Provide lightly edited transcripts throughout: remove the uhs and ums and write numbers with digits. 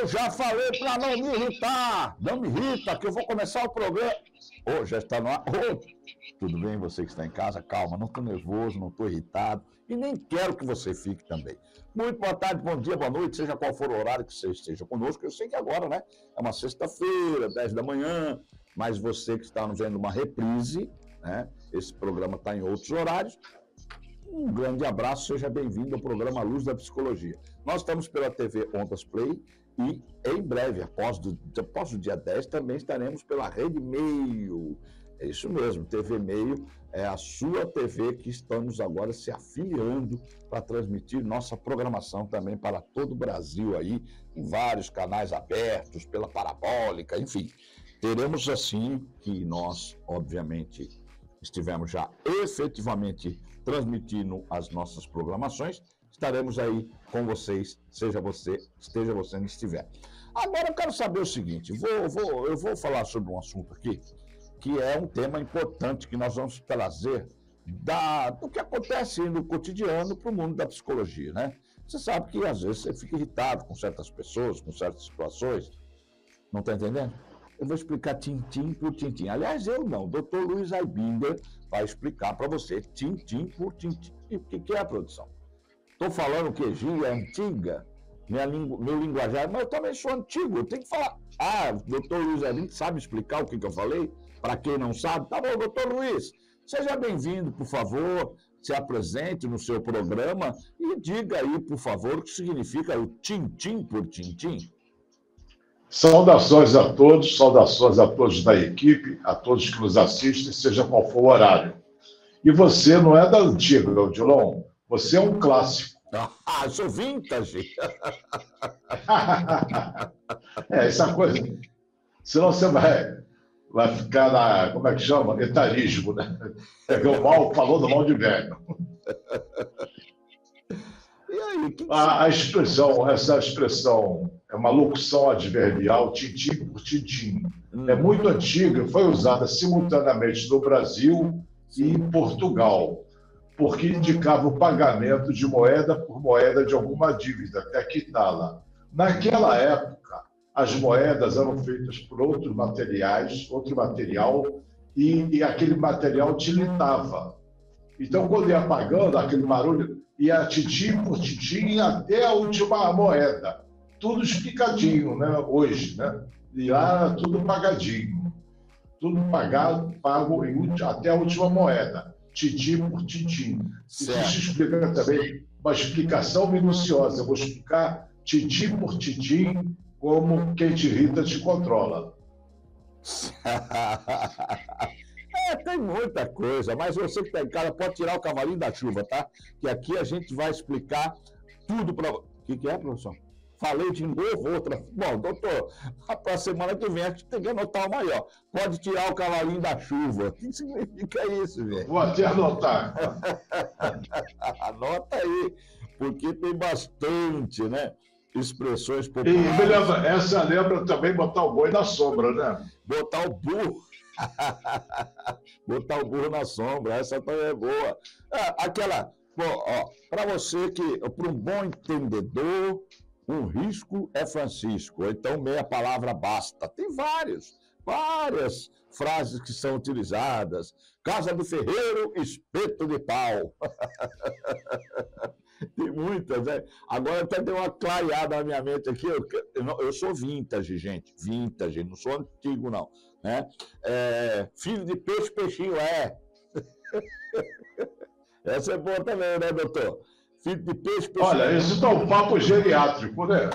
Eu já falei para não me irritar. Não me irrita, que eu vou começar o programa. Ô, já está no ar. Ô, tudo bem, você que está em casa? Calma, não estou nervoso, não estou irritado. E nem quero que você fique também. Muito boa tarde, bom dia, boa noite, seja qual for o horário que você esteja conosco. Eu sei que agora, né? É uma sexta-feira, 10 da manhã, mas você que está vendo uma reprise, né? Esse programa está em outros horários. Um grande abraço, seja bem-vindo ao programa Luz da Psicologia. Nós estamos pela TV Ondas Play e em breve, após o dia 10, também estaremos pela Rede Meio. É isso mesmo, TV Meio é a sua TV que estamos agora se afiliando para transmitir nossa programação também para todo o Brasil aí, em vários canais abertos, pela Parabólica, enfim. Teremos assim que nós, obviamente, estivemos já efetivamente transmitindo as nossas programações, estaremos aí com vocês, esteja você onde estiver. Agora eu quero saber o seguinte, eu vou falar sobre um assunto aqui, que é um tema importante que nós vamos trazer do que acontece no cotidiano para o mundo da psicologia, né? Você sabe que às vezes você fica irritado com certas pessoas, com certas situações, não está entendendo? Eu vou explicar tintim por tintim. Aliás, eu não. O Dr. Luiz Aibinder vai explicar para você tintim por tintim. E o que é a produção? Estou falando que gíria antiga, meu linguajar, mas eu também sou antigo. Eu tenho que falar. O Dr. Luiz Aibinder sabe explicar o que eu falei? Para quem não sabe, tá bom, Dr. Luiz. Seja bem-vindo, por favor. Se apresente no seu programa e diga aí, por favor, o que significa o tintim por tintim. Saudações a todos da equipe, a todos que nos assistem, seja qual for o horário. E você não é da antiga, Odilon, você é um clássico. Eu sou vintage. Essa coisa. Senão você vai ficar na, como é que chama? Etarismo, né? Pegou mal, falou do mal de velho. E aí, essa expressão é uma locução adverbial, tintim por tintim. É muito antiga, foi usada simultaneamente no Brasil e em Portugal, porque indicava o pagamento de moeda por moeda de alguma dívida, até quitá-la. Naquela época, as moedas eram feitas por outro material, e aquele material tilitava. Então, quando ia pagando, aquele barulho ia tintim por tintim até a última moeda. Tudo explicadinho, né? Hoje, né? E lá tudo pagadinho. Tudo pago até a última moeda. Tintim por tintim. Isso explica também uma explicação minuciosa. Eu vou explicar tintim por tintim como quem te irrita te controla. Tem muita coisa, mas você que está em casa pode tirar o cavalinho da chuva, tá? Que aqui a gente vai explicar tudo para... O que é, professor? Falei de novo outra. Bom, doutor, para a semana que vem a gente tem que anotar uma aí, ó. Pode tirar o cavalinho da chuva. O que significa isso, velho? Vou até anotar. Anota aí, porque tem bastante, né? Expressões populares. E beleza, essa lembra também botar o boi na sombra, né? Botar o burro. Botar o burro na sombra, essa também é boa. Aquela, para você que, para um bom entendedor, um risco é Francisco, ou então meia palavra basta. Tem várias frases que são utilizadas. Casa do ferreiro, espeto de pau. Tem muitas, né? Agora até deu uma clareada na minha mente aqui. Eu sou vintage, gente. Vintage, não sou antigo, não. Né? Filho de peixe, peixinho é. Essa é boa também, né, doutor? Filho de peixe, peixinho. Olha, isso tá um papo geriátrico, né?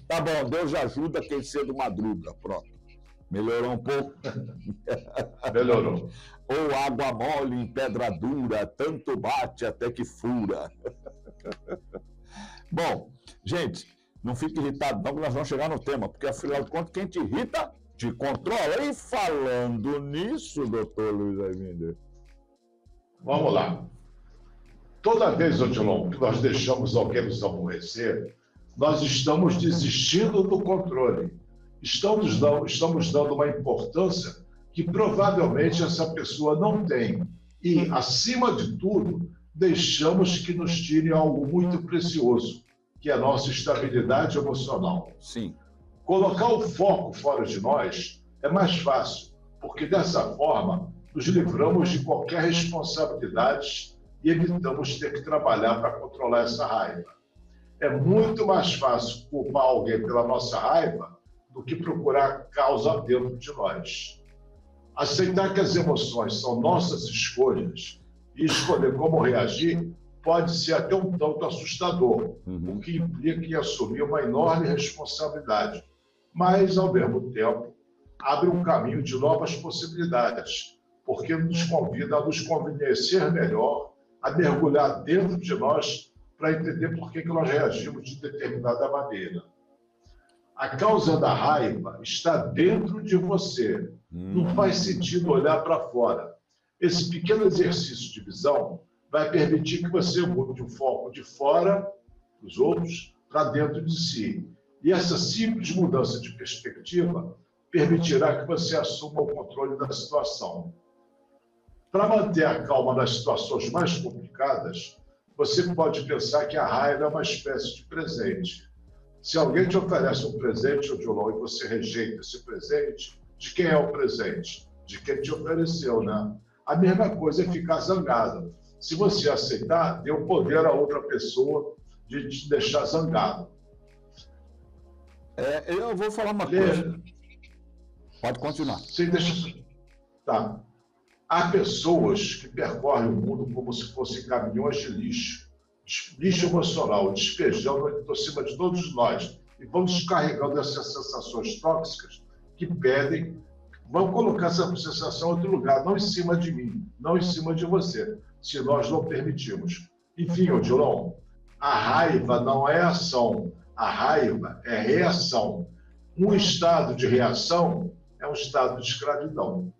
Tá bom, Deus ajuda quem cedo madruga. Pronto. Melhorou um pouco? Melhorou. Ou água mole em pedra dura, tanto bate até que fura. Bom, gente, não fique irritado não, que nós vamos chegar no tema, porque afinal de contas, quem te irrita, te controla. E falando nisso, doutor Luiz Aibinder. Vamos lá. Toda vez, Odilon, que nós deixamos alguém nos aborrecer, nós estamos desistindo do controle. Estamos dando uma importância que provavelmente essa pessoa não tem. E, acima de tudo, deixamos que nos tire algo muito precioso, que é a nossa estabilidade emocional. Sim. Colocar o foco fora de nós é mais fácil, porque dessa forma nos livramos de qualquer responsabilidade e evitamos ter que trabalhar para controlar essa raiva. É muito mais fácil culpar alguém pela nossa raiva do que procurar causa dentro de nós. Aceitar que as emoções são nossas escolhas e escolher como reagir pode ser até um tanto assustador, o que implica em assumir uma enorme responsabilidade, mas, ao mesmo tempo, abre um caminho de novas possibilidades, porque nos convida a nos conhecer melhor, a mergulhar dentro de nós para entender por que nós reagimos de determinada maneira. A causa da raiva está dentro de você. Não faz sentido olhar para fora. Esse pequeno exercício de visão vai permitir que você mude o foco de fora dos outros para dentro de si. E essa simples mudança de perspectiva permitirá que você assuma o controle da situação. Para manter a calma nas situações mais complicadas, você pode pensar que a raiva é uma espécie de presente. Se alguém te oferece um presente, Odilon, e você rejeita esse presente, de quem é o presente? De quem te ofereceu, né? A mesma coisa é ficar zangado. Se você aceitar, dê o poder a outra pessoa de te deixar zangado. Eu vou falar uma coisa. Pode continuar. Sim, deixa... Tá. Há pessoas que percorrem o mundo como se fossem caminhões de lixo emocional, despejando por cima de todos nós, e vão descarregando essas sensações tóxicas que pedem, vão colocar essa sensação em outro lugar, não em cima de mim, não em cima de você, se nós não permitimos. Enfim, Odilon, a raiva não é ação, a raiva é reação. Um estado de reação é um estado de escravidão.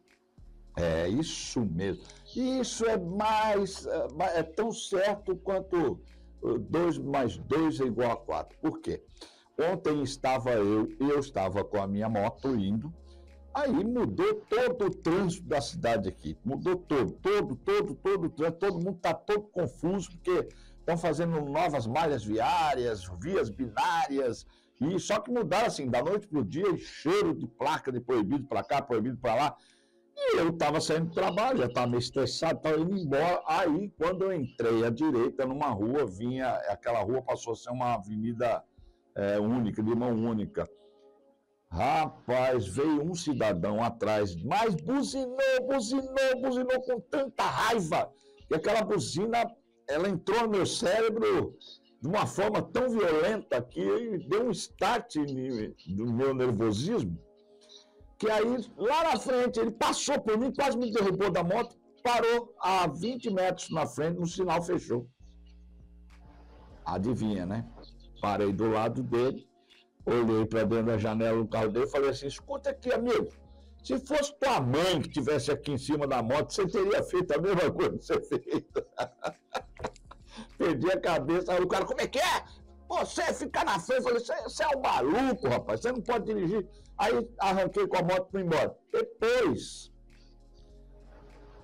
É isso mesmo. E isso é tão certo quanto 2 mais 2 é igual a 4. Por quê? Ontem eu estava com a minha moto indo, aí mudou todo o trânsito da cidade aqui. Mudou todo o trânsito, todo mundo está todo confuso, porque estão fazendo novas malhas viárias, vias binárias, e só que mudaram assim, da noite para o dia, cheiro de placa de proibido para cá, proibido para lá. E eu estava saindo do trabalho, já estava meio estressado, estava indo embora. Aí, quando eu entrei à direita, numa rua, aquela rua passou a ser uma avenida única, de mão única. Rapaz, veio um cidadão atrás, mas buzinou com tanta raiva, que aquela buzina, ela entrou no meu cérebro de uma forma tão violenta que deu um start no meu nervosismo. Que aí, lá na frente, ele passou por mim, quase me derrubou da moto, parou a 20 metros na frente, no sinal fechou. Adivinha, né? Parei do lado dele, olhei para dentro da janela do carro dele e falei assim, escuta aqui, amigo, se fosse tua mãe que estivesse aqui em cima da moto, você teria feito a mesma coisa que você fez. Perdi a cabeça, aí o cara, como é que é? Você fica na frente, eu falei, você é um maluco, rapaz, você não pode dirigir. Aí arranquei com a moto e fui embora. Depois,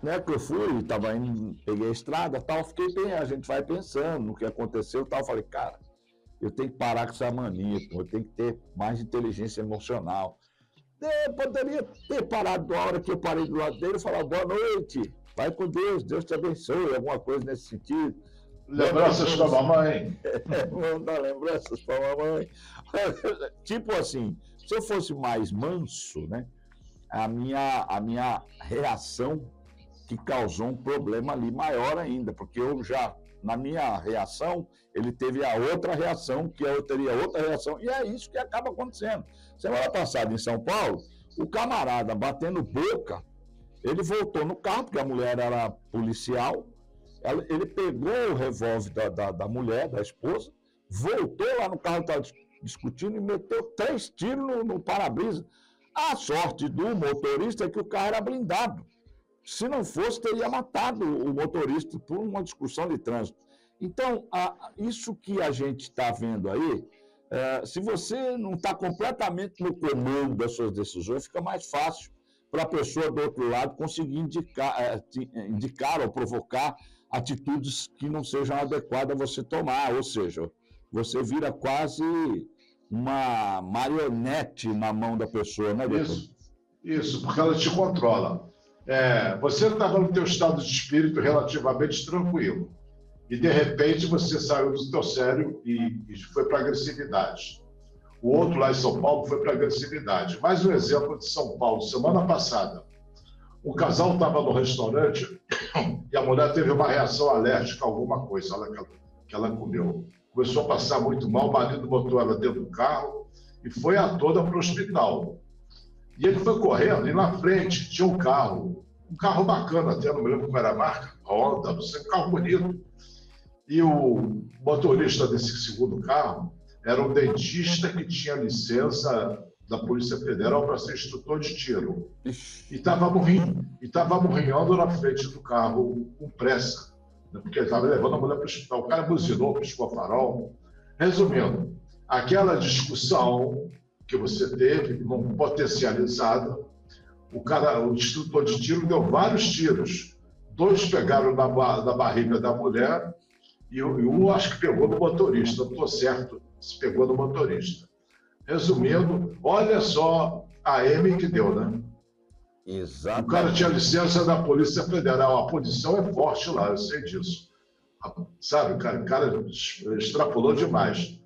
né, que eu fui, estava indo, peguei a estrada, tal, a gente vai pensando no que aconteceu, tal, falei, cara, eu tenho que parar com essa mania, eu tenho que ter mais inteligência emocional. Eu poderia ter parado na hora que eu parei do lado dele e falar, boa noite, vai com Deus, Deus te abençoe, alguma coisa nesse sentido. Lembranças para a mamãe. Vamos dar lembranças para a mamãe. Tipo assim, se eu fosse mais manso, né, a minha reação que causou um problema ali maior ainda, porque eu já, na minha reação, ele teve a outra reação, que eu teria outra reação, e é isso que acaba acontecendo. Semana passada, em São Paulo, o camarada batendo boca, ele voltou no carro, porque a mulher era policial, ele pegou o revólver da mulher, da esposa, voltou lá no carro, estava discutindo e meteu 3 tiros no para-brisa. A sorte do motorista é que o carro era blindado. Se não fosse, teria matado o motorista por uma discussão de trânsito. Então, isso que a gente está vendo aí, se você não está completamente no comando das suas decisões, fica mais fácil para a pessoa do outro lado conseguir indicar ou provocar atitudes que não sejam adequadas a você tomar, ou seja, você vira quase uma marionete na mão da pessoa, né, doutor? Isso, porque ela te controla. Você estava no teu estado de espírito relativamente tranquilo. E, de repente, você saiu do teu sério e foi para a agressividade. O outro lá em São Paulo foi para a agressividade. Mais um exemplo de São Paulo. Semana passada, o casal estava no restaurante e a mulher teve uma reação alérgica a alguma coisa que ela comeu. Começou a passar muito mal, o marido botou ela dentro do carro e foi a toda para o hospital. E ele foi correndo e na frente tinha um carro bacana até, não me lembro qual era a marca, Honda, não sei, um carro bonito. E o motorista desse segundo carro era um dentista que tinha licença da Polícia Federal para ser instrutor de tiro. E estava morrendo na frente do carro com pressa, né, porque ele estava levando a mulher para o hospital. O cara buzinou, piscou farol. Resumindo, aquela discussão que você teve, potencializada, o instrutor de tiro deu vários tiros. 2 pegaram na barriga da mulher e um acho que pegou no motorista. Não estou certo se pegou no motorista. Resumindo, olha só a M que deu, né? Exato. O cara tinha licença da Polícia Federal. A punição é forte lá, eu sei disso. Sabe, o cara extrapolou demais.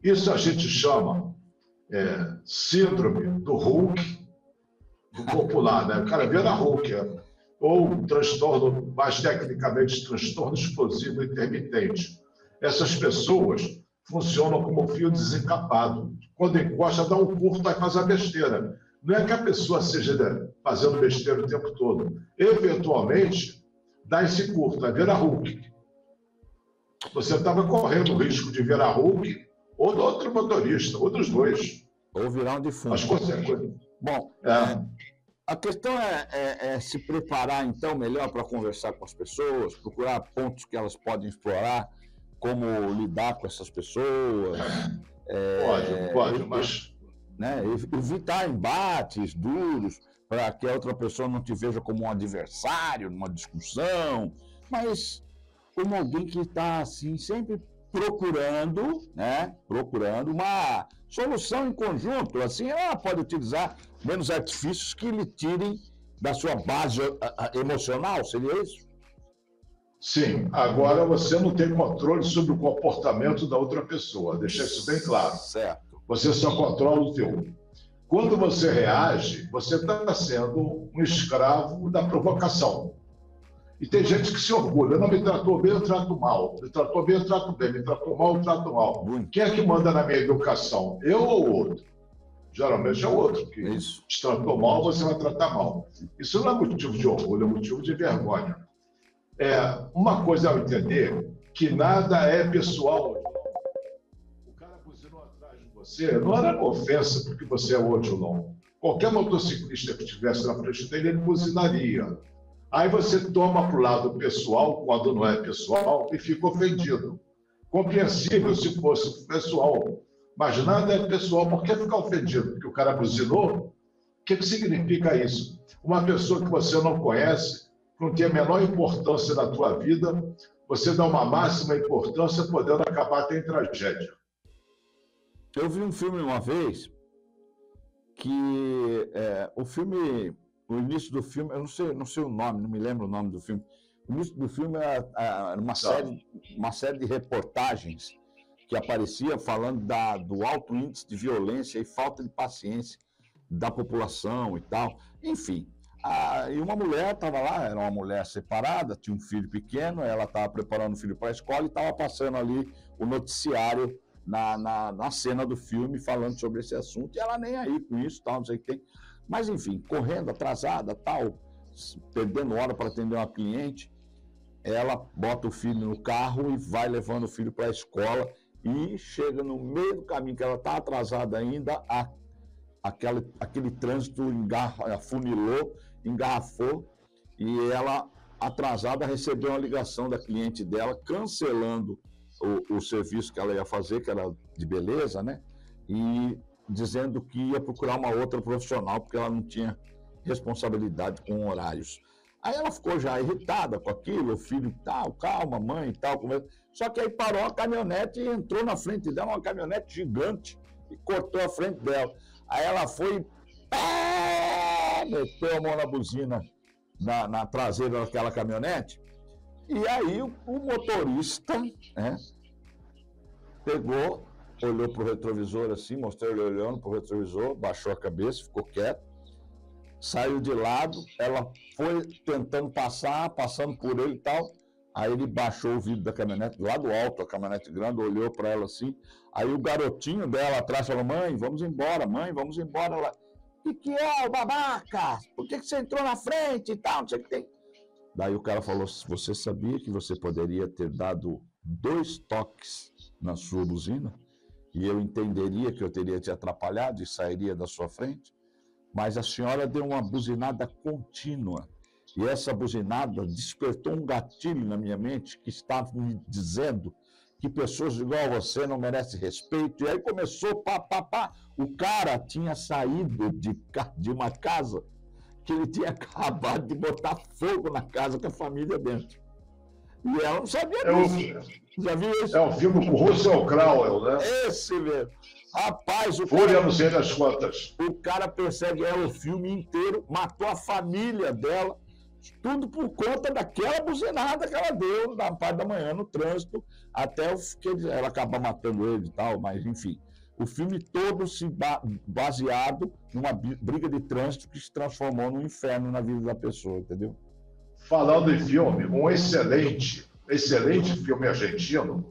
Isso a gente chama síndrome do Hulk, do popular, né? O cara vira Hulk, ou transtorno, mais tecnicamente, transtorno explosivo intermitente. Essas pessoas funcionam como fio desencapado. Quando encosta, dá um curto e faz a besteira. Não é que a pessoa seja fazendo besteira o tempo todo. Eventualmente, dá esse curto, vira Hulk. Você estava correndo o risco de virar Hulk ou do outro motorista, ou dos dois. Ou virar um defunto. As consequências. Bom, a questão é se preparar, então, melhor para conversar com as pessoas, procurar pontos que elas podem explorar, como lidar com essas pessoas. Pode, mas... Né, evitar embates duros, para que a outra pessoa não te veja como um adversário numa discussão, mas como alguém que está, assim, sempre procurando uma solução em conjunto. Assim, ela pode utilizar menos artifícios que lhe tirem da sua base emocional, seria isso? Sim. Agora, você não tem controle sobre o comportamento da outra pessoa, deixar isso bem claro. Certo. Você só controla o teu. Quando você reage, você está sendo um escravo da provocação. E tem gente que se orgulha. Não, me tratou bem, eu trato mal. Me tratou bem, eu trato bem. Me tratou mal, eu trato mal. Quem é que manda na minha educação? Eu ou o outro? Geralmente é o outro que te tratou mal, você vai tratar mal. Isso não é motivo de orgulho, é motivo de vergonha. Uma coisa ao entender que nada é pessoal. O cara buzinou atrás de você, não era ofensa porque você é outro, não. Qualquer motociclista que estivesse na frente dele, ele buzinaria. Aí você toma para o lado pessoal, quando não é pessoal, e fica ofendido. Compreensível se fosse pessoal, mas nada é pessoal. Por que ficar ofendido? Porque o cara buzinou? O que significa isso? Uma pessoa que você não conhece, que não tem a menor importância na tua vida, você dá uma máxima importância, podendo acabar até em tragédia. Eu vi um filme uma vez que o início do filme, eu não sei o nome, não me lembro o nome do filme. O início do filme era uma série de reportagens que aparecia falando do alto índice de violência e falta de paciência da população e tal. Enfim, e uma mulher estava lá, era uma mulher separada, tinha um filho pequeno, ela estava preparando o filho para a escola e estava passando ali o noticiário na cena do filme, falando sobre esse assunto, e ela nem aí com isso, tal, não sei o que tem. Mas, enfim, correndo, atrasada, tal, perdendo hora para atender uma cliente, ela bota o filho no carro e vai levando o filho para a escola e chega no meio do caminho, que ela está atrasada ainda, aquele trânsito afunilou, engarrafou, e ela, atrasada, recebeu uma ligação da cliente dela, cancelando o serviço que ela ia fazer, que era de beleza, né? E dizendo que ia procurar uma outra profissional, porque ela não tinha responsabilidade com horários. Aí ela ficou já irritada com aquilo, o filho tal, calma, mãe e tal. Só que aí parou a caminhonete e entrou na frente dela, uma caminhonete gigante, e cortou a frente dela. Aí ela foi, meteu a mão na buzina, na traseira daquela caminhonete, e aí o motorista, né, pegou, olhou para o retrovisor assim, mostrou ele olhando para o retrovisor, baixou a cabeça, ficou quieto, saiu de lado, ela foi tentando passando por ele e tal, aí ele baixou o vidro da caminhonete, lá do alto, a caminhonete grande, olhou para ela assim, aí o garotinho dela atrás falou, mãe, vamos embora, ela, que é, babaca? Por que você entrou na frente e tal, não sei o que tem. Daí o cara falou, você sabia que você poderia ter dado 2 toques na sua buzina? E eu entenderia que eu teria te atrapalhado e sairia da sua frente? Mas a senhora deu uma buzinada contínua. E essa buzinada despertou um gatilho na minha mente que estava me dizendo que pessoas igual a você não merecem respeito. E aí começou, O cara tinha saído de uma casa que ele tinha acabado de botar fogo na casa com a família dentro. E ela não sabia disso. Já viu isso? É um filme com Russell Crowe, né? Esse mesmo. Rapaz, Fúria no Sei das Contas. O cara persegue ela o filme inteiro, matou a família dela, tudo por conta daquela buzinada que ela deu na parte da manhã no trânsito, até ela acabar matando ele e tal, mas enfim. O filme todo se baseado numa briga de trânsito que se transformou num inferno na vida da pessoa, entendeu? Falando em filme, um excelente filme argentino,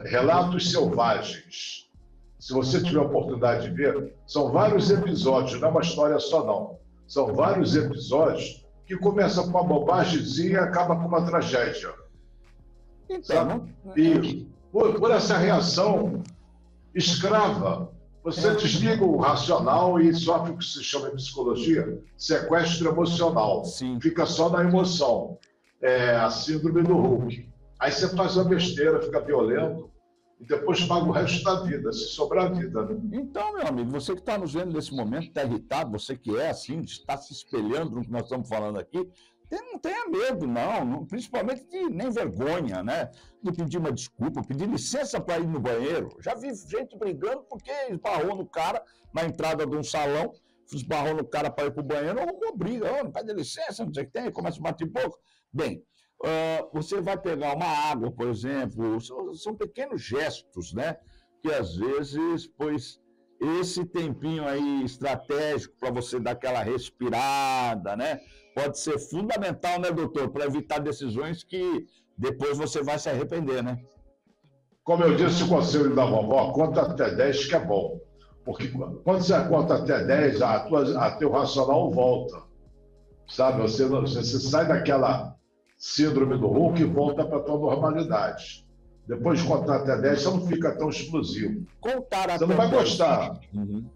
Relatos Selvagens. Se você tiver a oportunidade de ver, são vários episódios, não é uma história só não. São vários episódios que começam com uma bobagemzinha e acabam com uma tragédia. Então, e por essa reação escrava, você desliga o racional e sofre o que se chama em psicologia sequestro emocional. Sim. Fica só na emoção. É a síndrome do Hulk. Aí você faz uma besteira, fica violento e depois paga o resto da vida, se sobrar vida. Né? Então, meu amigo, você que está nos vendo nesse momento, está irritado, você que é assim, está se espelhando no que nós estamos falando aqui, não tenha medo, não, principalmente nem vergonha, né? De pedir uma desculpa, pedir licença para ir no banheiro. Já vi gente brigando porque esbarrou no cara na entrada de um salão, esbarrou no cara para ir para o banheiro, arrumou briga, não pede licença, não sei o que tem, começa a bater pouco. Bem, você vai pegar uma água, por exemplo, são pequenos gestos, né? Que às vezes, pois, esse tempinho aí estratégico para você dar aquela respirada, né? Pode ser fundamental, né, doutor, para evitar decisões que depois você vai se arrepender, né? Como eu disse, o conselho da vovó, conta até 10 que é bom. Porque quando você conta até 10, teu racional volta. Sabe? Você sai daquela síndrome do Hulk e volta para a tua normalidade. Depois de contar até 10, você não fica tão explosivo. Você não vai gostar. Uhum.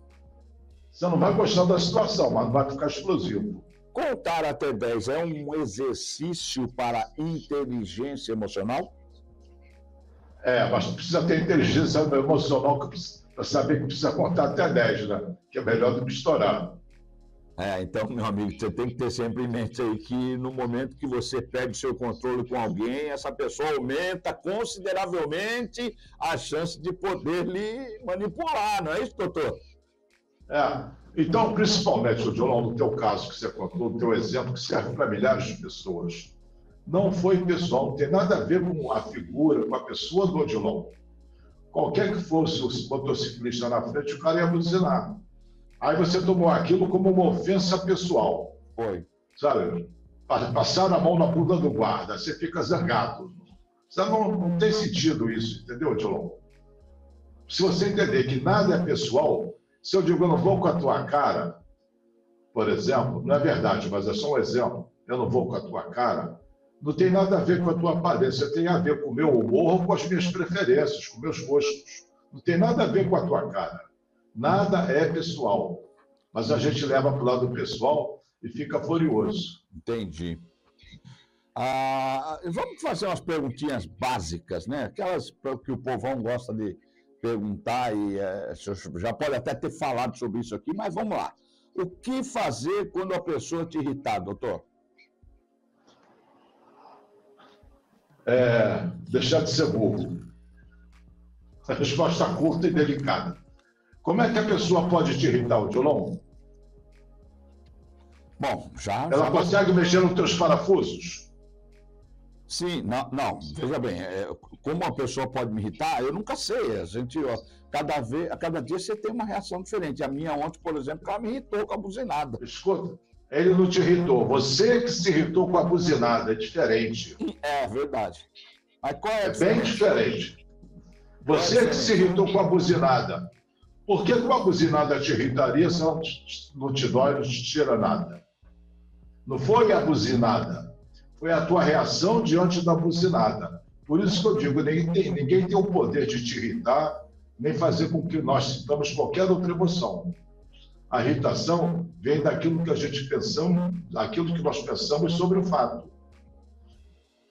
Você não vai gostar da situação, mas não vai ficar explosivo. Contar até 10 é um exercício para inteligência emocional? Mas precisa ter inteligência emocional para saber que precisa contar até 10, né? Que é melhor do que estourar. Então, meu amigo, você tem que ter sempre em mente aí que no momento que você perde seu controle com alguém, essa pessoa aumenta consideravelmente a chance de poder lhe manipular, não é isso, doutor? Então, principalmente, Odilon, no teu caso que você contou, no teu exemplo, que serve para milhares de pessoas, não foi pessoal, não tem nada a ver com a figura, com a pessoa do Odilon. Qualquer que fosse o motociclista na frente, o cara ia buzinar. Aí você tomou aquilo como uma ofensa pessoal. Foi. Sabe? Passaram a mão na bunda do guarda, você fica zangado. Não tem sentido isso, entendeu, Odilon? Se você entender que nada é pessoal, se eu digo eu não vou com a tua cara, por exemplo, não é verdade, mas é só um exemplo, eu não vou com a tua cara, não tem nada a ver com a tua aparência, tem a ver com o meu humor ou com as minhas preferências, com meus gostos. Não tem nada a ver com a tua cara. Nada é pessoal. Mas a gente leva para o lado pessoal e fica furioso. Entendi. Vamos fazer umas perguntinhas básicas, né? Aquelas que o povão gosta de perguntar e já pode até ter falado sobre isso aqui, mas vamos lá. O que fazer quando a pessoa te irritar, doutor? deixar de ser burro. A resposta curta e delicada. Como é que a pessoa pode te irritar, Odilon? Bom, Ela consegue mexer nos teus parafusos? Sim, não, veja bem, como uma pessoa pode me irritar, eu nunca sei. A gente, ó, a cada dia você tem uma reação diferente. A minha ontem, por exemplo, ela me irritou com a buzinada. Escuta, ele não te irritou. Você que se irritou com a buzinada, é diferente. É verdade. Mas qual é a bem diferente. Você que se irritou com a buzinada. Por que uma buzinada te irritaria se ela não te dói, não te tira nada? Não foi a buzinada. Foi a tua reação diante da buzinada. Por isso que eu digo, ninguém tem o poder de te irritar, nem fazer com que nós sintamos qualquer outra emoção. A irritação vem daquilo que a gente pensamos, daquilo que nós pensamos sobre o fato.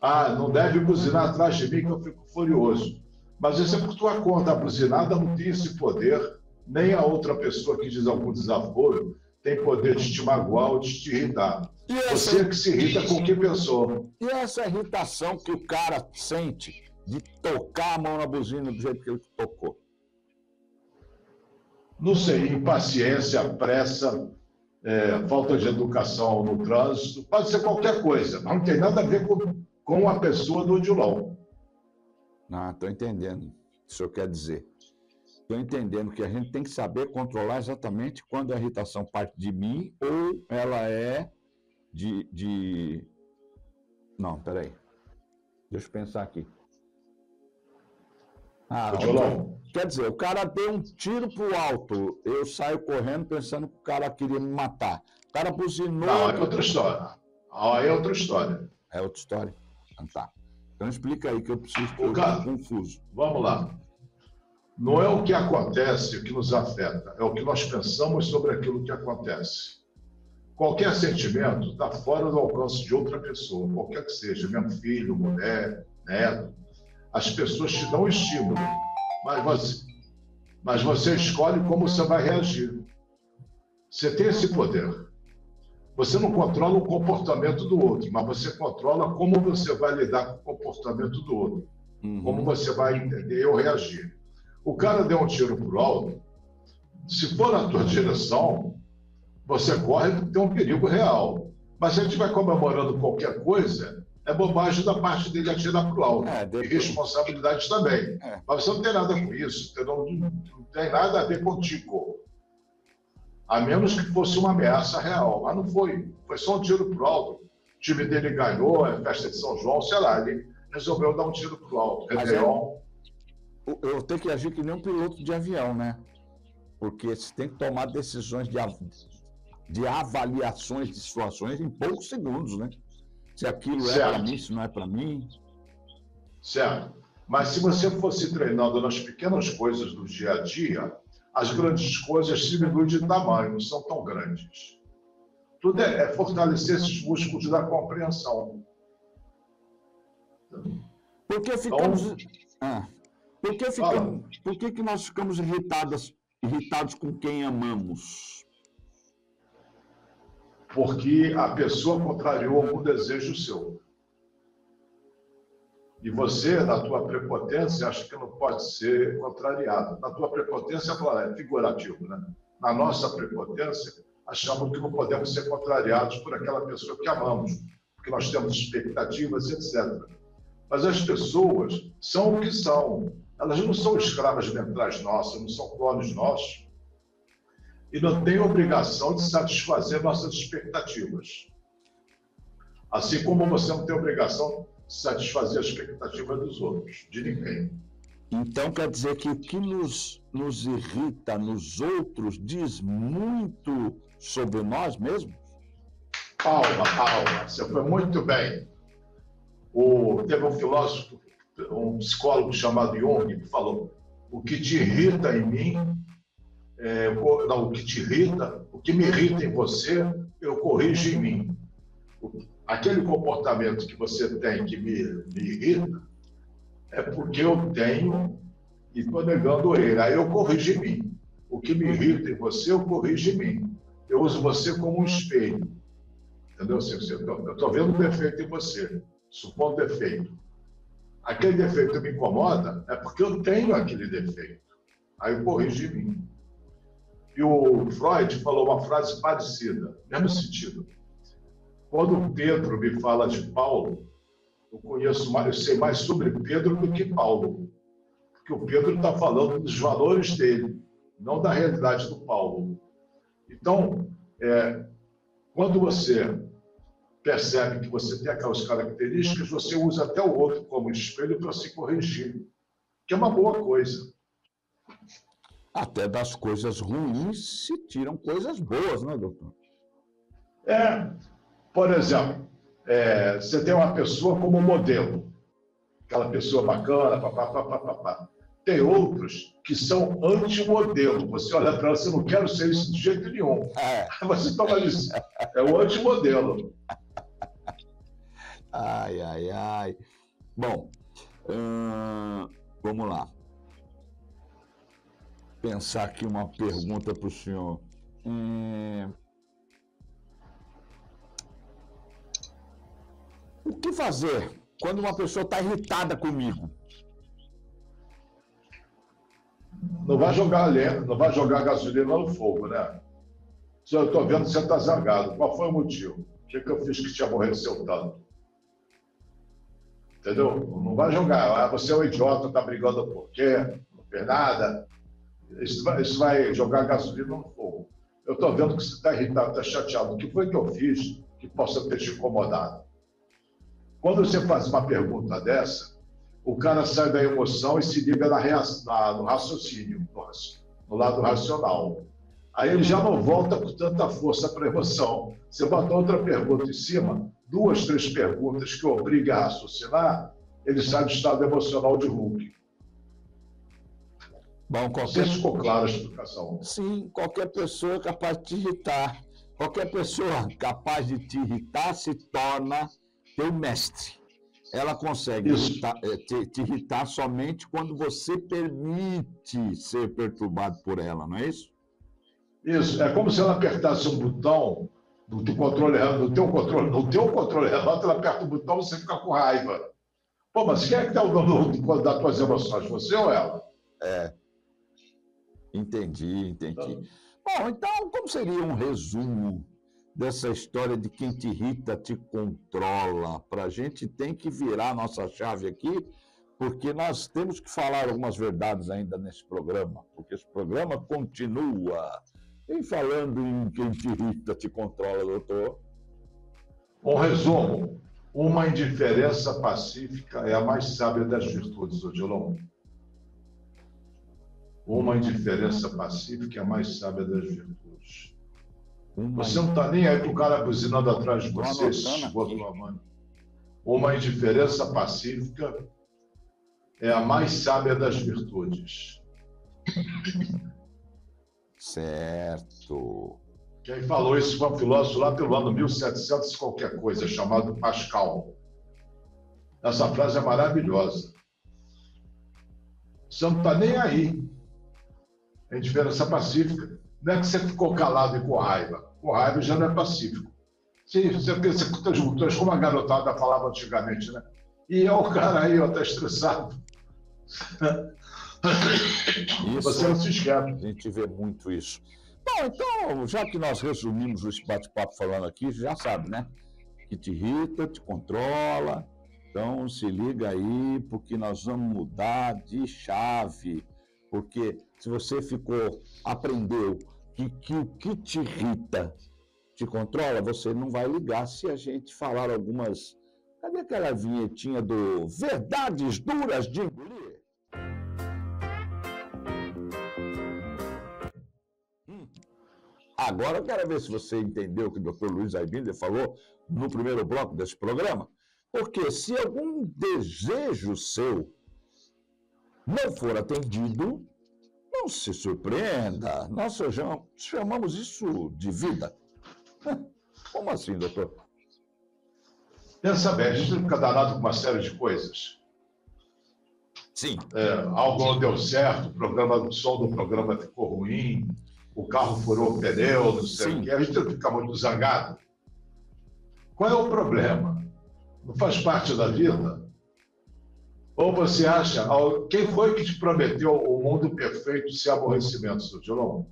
Ah, não deve buzinar atrás de mim que eu fico furioso. Mas isso é por tua conta. A buzinada não tem esse poder, nem a outra pessoa que diz algum desaforo tem poder de te magoar ou de te irritar. Você que se irrita com o que pensou. E essa irritação que o cara sente de tocar a mão na buzina do jeito que ele tocou? Não sei, impaciência, pressa, falta de educação no trânsito, pode ser qualquer coisa, mas não tem nada a ver com a pessoa do Odilon. Ah, estou entendendo o que o senhor quer dizer. Estou entendendo que a gente tem que saber controlar exatamente quando a irritação parte de mim ou ela é Não, peraí. Deixa eu pensar aqui. Então, quer dizer, o cara deu um tiro pro alto, eu saio correndo pensando que o cara queria me matar. O cara buzinou... Não, é outra história. É outra história. É outra história? Então tá. Então explica aí que eu preciso, que eu tô confuso. Vamos lá. Não é o que acontece que nos afeta, é o que nós pensamos sobre aquilo que acontece. Qualquer sentimento está fora do alcance de outra pessoa, qualquer que seja, meu filho, mulher, neto. As pessoas te dão estímulo, mas você escolhe como você vai reagir. Você tem esse poder. Você não controla o comportamento do outro, mas você controla como você vai lidar com o comportamento do outro. Como você vai entender ou reagir. O cara deu um tiro pro alto, se for na tua direção, você corre porque tem um perigo real. Mas se a gente vai comemorando qualquer coisa, é bobagem da parte dele atirar pro alto. E responsabilidade também. Mas você não tem nada com isso, não tem nada a ver contigo. A menos que fosse uma ameaça real. Mas não foi. Foi só um tiro pro alto. O time dele ganhou, é festa de São João, sei lá, ele resolveu dar um tiro pro alto. Eu tenho que agir que nem um piloto de avião, né? Porque você tem que tomar decisões de avaliações de situações em poucos segundos, né? Se aquilo é para mim, se não é para mim. Certo. Mas se você fosse treinando nas pequenas coisas do dia a dia, as grandes coisas diminuem de tamanho, não são tão grandes. Tudo é fortalecer esses músculos da compreensão. Por que ficamos... Por que nós ficamos irritados com quem amamos? Porque a pessoa contrariou algum desejo seu. E você, na tua prepotência, acha que não pode ser contrariado. Na tua prepotência, é figurativo, né? Na nossa prepotência, achamos que não podemos ser contrariados por aquela pessoa que amamos, porque nós temos expectativas, etc. Mas as pessoas são o que são. Elas não são escravas mentais nossas, não são clones nossos. E não têm obrigação de satisfazer nossas expectativas. Assim como você não tem obrigação de satisfazer a expectativa dos outros, de ninguém. Então quer dizer que o que nos irrita nos outros diz muito sobre nós mesmos? Palma, você foi muito bem. Teve um filósofo, um psicólogo chamado Jung, que falou: o que te irrita em mim, o que me irrita em você, eu corrijo em mim. Aquele comportamento que você tem que me irrita, é porque eu tenho e estou negando ele. Aí eu corrijo em mim. O que me irrita em você, eu corrijo em mim. Eu uso você como um espelho. Entendeu? Eu estou vendo o defeito em você, supondo defeito. aquele defeito me incomoda, é porque eu tenho aquele defeito. Aí eu corrijo em mim. E o Freud falou uma frase parecida, mesmo sentido. Quando o Pedro me fala de Paulo, eu sei mais sobre Pedro do que Paulo. Porque o Pedro está falando dos valores dele, não da realidade do Paulo. Então, quando você percebe que você tem aquelas características, você usa até o outro como espelho para se corrigir, que é uma boa coisa. Até das coisas ruins se tiram coisas boas, né, doutor? Por exemplo, você tem uma pessoa como modelo, aquela pessoa bacana, papapá. Tem outros que são antimodelo. Você olha para ela, você não quer ser isso de jeito nenhum. Você toma isso. É o antimodelo. Ai. Bom, vamos lá. Pensar aqui uma pergunta para o senhor. O que fazer quando uma pessoa está irritada comigo? Não vai jogar gasolina no fogo, né? Eu estou vendo que você está zangado. Qual foi o motivo? O que eu fiz que te aborreceu tanto? Entendeu? Não vai jogar. Você é um idiota, está brigando por quê? Não fez nada. Isso vai jogar gasolina no fogo. Eu estou vendo que você está irritado, está chateado. O que foi que eu fiz que possa ter te incomodado? Quando você faz uma pergunta dessa, o cara sai da emoção e se liga no raciocínio, no lado racional. Aí ele já não volta com tanta força para a emoção. Você bota outra pergunta em cima, 2, 3 perguntas que obrigam a raciocinar, ele sai do estado emocional de Hulk. Bom, Você ficou clara a explicação? Sim, qualquer pessoa é capaz de te irritar. Qualquer pessoa capaz de te irritar se torna teu mestre. Ela consegue te irritar somente quando você permite ser perturbado por ela, não é isso? Isso. É como se ela apertasse um botão no teu controle remoto, ela aperta o botão e você fica com raiva. Pô, mas quem é que está o dono das tuas emoções? Você ou ela? Entendi. Bom, então, como seria um resumo dessa história de quem te irrita te controla? Para a gente tem que virar a nossa chave aqui, porque nós temos que falar algumas verdades ainda nesse programa, porque esse programa continua. E falando em quem te irrita te controla, doutor? Um resumo: uma indiferença pacífica é a mais sábia das virtudes, Odilon. Uma indiferença pacífica é a mais sábia das virtudes. Você não está nem aí para o cara buzinando atrás de você, Uma indiferença pacífica é a mais sábia das virtudes. Certo. Quem falou isso foi um filósofo lá pelo ano 1700 qualquer coisa, chamado Pascal. Essa frase é maravilhosa. Você não está nem aí. A indiferença pacífica não é que você ficou calado e com raiva. Com raiva já não é pacífico. Você juntou, como a garotada falava antigamente, né? E é o cara aí, ó, tá estressado. Isso, você não se esquece. A gente vê muito isso. Bom, então, já que nós resumimos esse bate-papo falando aqui, já sabe, né? Que te irrita, te controla. Então, se liga aí, porque nós vamos mudar de chave. Porque se você aprendeu que o que te irrita te controla, você não vai ligar se a gente falar algumas... Cadê aquela vinhetinha do Verdades Duras de Engolir? Agora eu quero ver se você entendeu o que o Dr. Luiz Aibinder falou no primeiro bloco desse programa. Porque se algum desejo seu não for atendido, não se surpreenda. Nós chamamos isso de vida. Como assim, doutor? Pensa bem, a gente fica danado com uma série de coisas. Sim. Algo não deu certo, o som do programa ficou ruim, o carro furou o pneu, não sei o quê. A gente fica muito zangado. Qual é o problema? Não faz parte da vida? Ou você acha, quem foi que te prometeu o mundo perfeito sem aborrecimento, seu Dilon?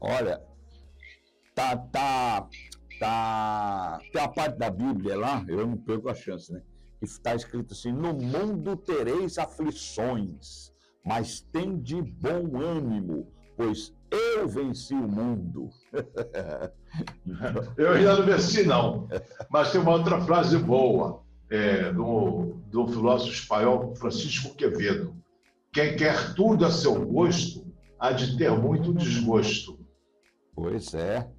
Olha, tem a parte da Bíblia lá, eu não perco a chance, né? Que está escrito assim: no mundo tereis aflições, mas tem de bom ânimo, pois eu venci o mundo. Eu ainda não venci, não. Mas tem uma outra frase boa, do filósofo espanhol Francisco Quevedo. Quem quer tudo a seu gosto, há de ter muito desgosto. Pois é.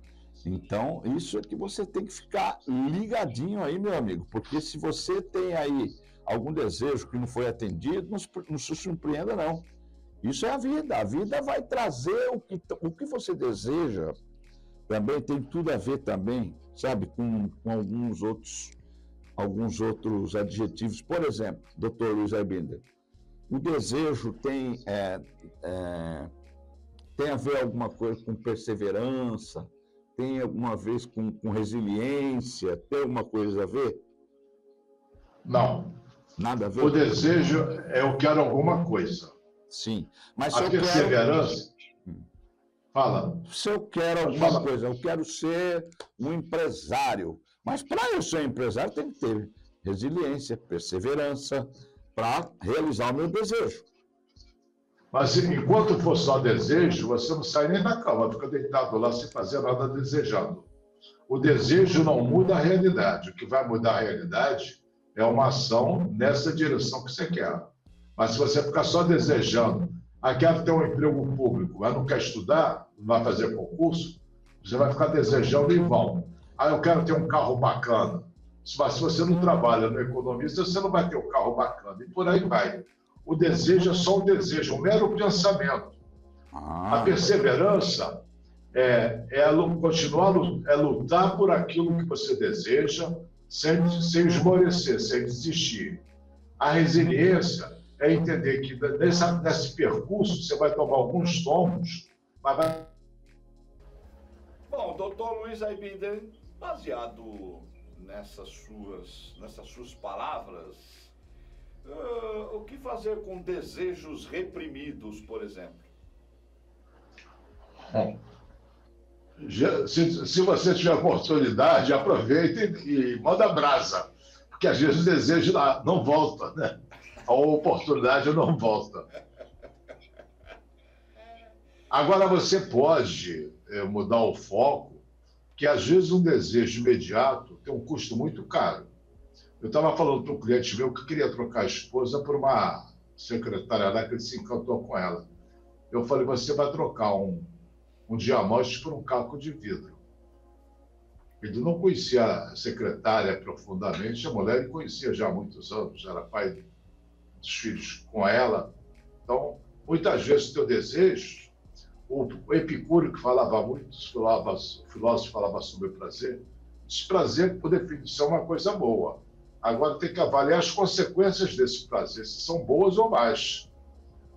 Então, isso é que você tem que ficar ligadinho aí, meu amigo, porque se você tem aí algum desejo que não foi atendido, não se surpreenda, não. Isso é a vida vai trazer o que você deseja, também tem tudo a ver também, sabe, com alguns outros adjetivos. Por exemplo, doutor Luiz Arbinder, o desejo tem a ver alguma coisa com perseverança, tem alguma vez com resiliência, tem alguma coisa a ver? Não. Nada a ver? O desejo é eu quero alguma coisa. Sim. Mas a perseverança... Fala. Se eu quero alguma coisa, eu quero ser um empresário. Mas para eu ser um empresário, tem que ter resiliência, perseverança, para realizar o meu desejo. Mas enquanto for só desejo, você não sai nem da cama, fica deitado lá sem fazer nada desejando. O desejo não muda a realidade. O que vai mudar a realidade é uma ação nessa direção que você quer. Mas se você ficar só desejando, quero ter um emprego público, mas não quer estudar, não vai fazer concurso, você vai ficar desejando em vão. Eu quero ter um carro bacana. Mas se você não trabalha, não economiza, você não vai ter um carro bacana. E por aí vai. O desejo é só um desejo, um mero pensamento. A perseverança é lutar por aquilo que você deseja, sem esmorecer, sem desistir. A resiliência é entender que nesse percurso você vai tomar alguns tombos, mas vai... Bom, doutor Luiz Aibinder, baseado nessas suas palavras, o que fazer com desejos reprimidos, por exemplo? Se você tiver oportunidade, aproveita e manda brasa, porque às vezes o desejo não volta, né? A oportunidade não volta. Agora você pode mudar o foco, que às vezes um desejo imediato tem um custo muito caro. Eu estava falando para um cliente meu que queria trocar a esposa por uma secretária lá que ele se encantou com ela. Eu falei, você vai trocar um diamante por um caco de vidro. Ele não conhecia a secretária profundamente, a mulher ele conhecia já há muitos anos, era pai dos filhos com ela. Então, muitas vezes o teu desejo, o Epicúrio que falava muito, o filósofo falava sobre o prazer, desprazer, por definição, é uma coisa boa. Agora tem que avaliar as consequências desse prazer, se são boas ou más.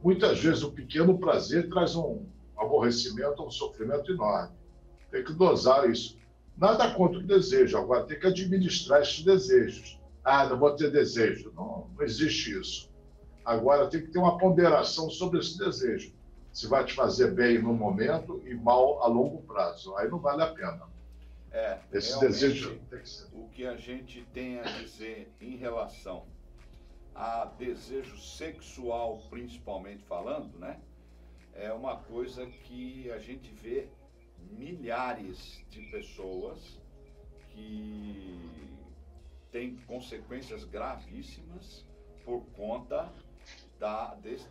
Muitas vezes o pequeno prazer traz um aborrecimento, um sofrimento enorme. Tem que dosar isso. Nada contra o desejo, agora tem que administrar esses desejos. Não vou ter desejo. Não existe isso. Agora tem que ter uma ponderação sobre esse desejo. Se vai te fazer bem no momento e mal a longo prazo. Aí não vale a pena. Esse desejo tem que ser. O que a gente tem a dizer em relação a desejo sexual, principalmente falando, né? É uma coisa que a gente vê milhares de pessoas que têm consequências gravíssimas por conta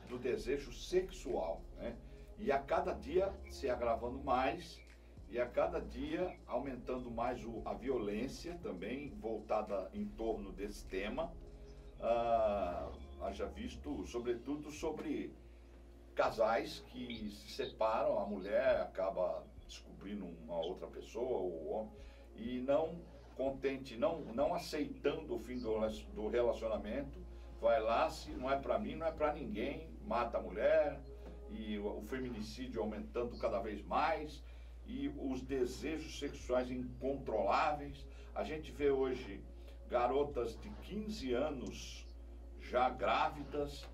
do desejo sexual, né? E a cada dia se agravando mais e a cada dia aumentando mais a violência também voltada em torno desse tema. Haja visto, sobretudo, sobre casais que se separam, a mulher acaba descobrindo uma outra pessoa, o homem, e não contente, não aceitando o fim do relacionamento, vai lá, se não é para mim, não é para ninguém, mata a mulher, e o feminicídio aumentando cada vez mais, e os desejos sexuais incontroláveis. A gente vê hoje garotas de 15 anos já grávidas,